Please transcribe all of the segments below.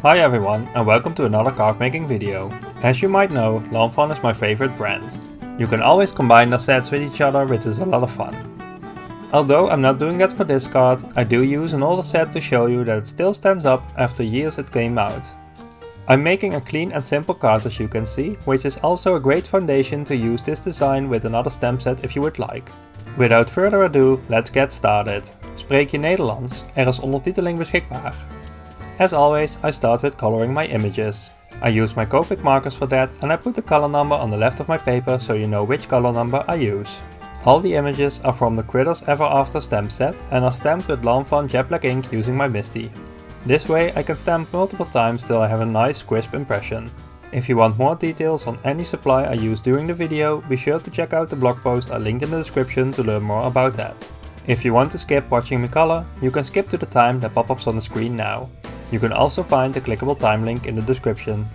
Hi everyone and welcome to another card making video. As you might know, Lawn Fawn is my favorite brand. You can always combine the sets with each other, which is a lot of fun. Although I'm not doing that for this card, I do use an older set to show you that it still stands up after years it came out. I'm making a clean and simple card as you can see, which is also a great foundation to use this design with another stamp set if you would like. Without further ado, let's get started. Spreek je Nederlands? Er is ondertiteling beschikbaar. As always, I start with coloring my images. I use my Copic markers for that and I put the color number on the left of my paper so you know which color number I use. All the images are from the Critters Ever After stamp set and are stamped with Lawn Fawn jet black ink using my MISTI. This way I can stamp multiple times till I have a nice crisp impression. If you want more details on any supply I use during the video, be sure to check out the blog post I linked in the description to learn more about that. If you want to skip watching me color, you can skip to the time that pop-ups on the screen now. You can also find the clickable time link in the description.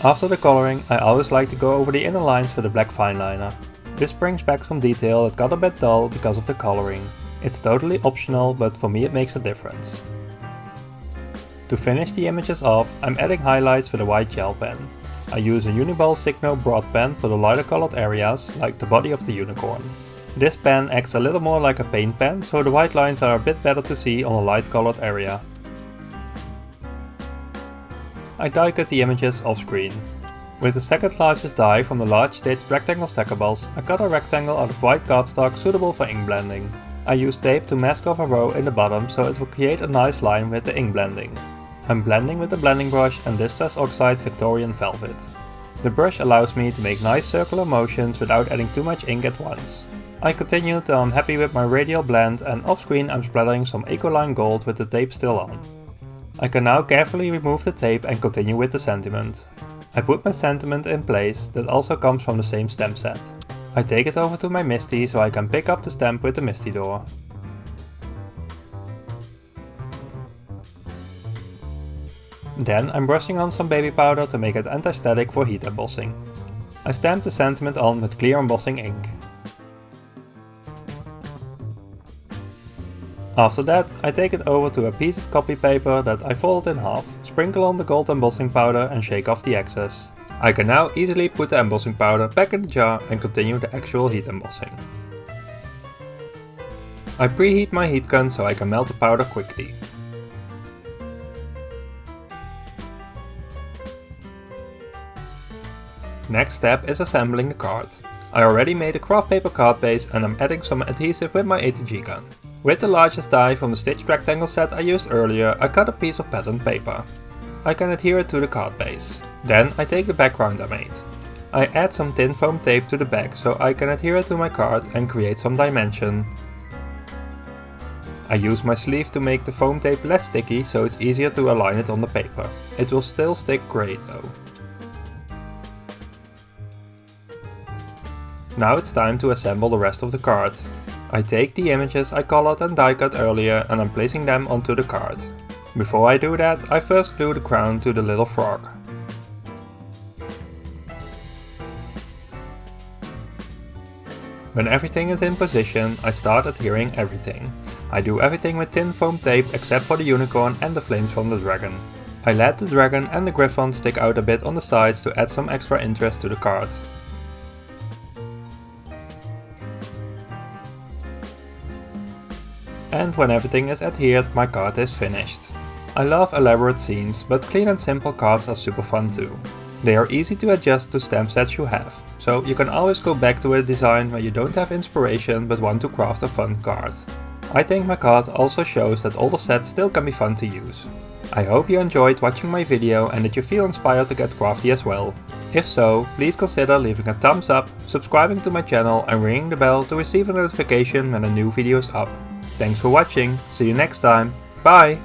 After the coloring, I always like to go over the inner lines with a black fine liner. This brings back some detail that got a bit dull because of the coloring. It's totally optional, but for me it makes a difference. To finish the images off, I'm adding highlights with a white gel pen. I use a Uniball Signo broad pen for the lighter colored areas, like the body of the unicorn. This pen acts a little more like a paint pen, so the white lines are a bit better to see on a light colored area. I die cut the images off screen. With the second largest die from the large stitched rectangle stackables, I cut a rectangle out of white cardstock suitable for ink blending. I use tape to mask off a row in the bottom so it will create a nice line with the ink blending. I'm blending with the blending brush and Distress Oxide Victorian Velvet. The brush allows me to make nice circular motions without adding too much ink at once. I continue till I'm happy with my radial blend, and off screen I'm splattering some Ecoline Gold with the tape still on. I can now carefully remove the tape and continue with the sentiment. I put my sentiment in place that also comes from the same stamp set. I take it over to my MISTI so I can pick up the stamp with the MISTI door. Then I'm brushing on some baby powder to make it anti-static for heat embossing. I stamp the sentiment on with clear embossing ink. After that, I take it over to a piece of copy paper that I fold in half, sprinkle on the gold embossing powder and shake off the excess. I can now easily put the embossing powder back in the jar and continue the actual heat embossing. I preheat my heat gun so I can melt the powder quickly. Next step is assembling the card. I already made a craft paper card base and I'm adding some adhesive with my ATG gun. With the largest die from the stitched rectangle set I used earlier, I cut a piece of patterned paper. I can adhere it to the card base. Then I take the background I made. I add some tin foam tape to the back so I can adhere it to my card and create some dimension. I use my sleeve to make the foam tape less sticky so it's easier to align it on the paper. It will still stick great though. Now it's time to assemble the rest of the card. I take the images I colored and die cut earlier and I'm placing them onto the card. Before I do that, I first glue the crown to the little frog. When everything is in position, I start adhering everything. I do everything with tin foam tape except for the unicorn and the flames from the dragon. I let the dragon and the griffon stick out a bit on the sides to add some extra interest to the card. And when everything is adhered, my card is finished. I love elaborate scenes, but clean and simple cards are super fun too. They are easy to adjust to stamp sets you have, so you can always go back to a design where you don't have inspiration but want to craft a fun card. I think my card also shows that older sets still can be fun to use. I hope you enjoyed watching my video and that you feel inspired to get crafty as well. If so, please consider leaving a thumbs up, subscribing to my channel and ringing the bell to receive a notification when a new video is up. Thanks for watching, see you next time, bye!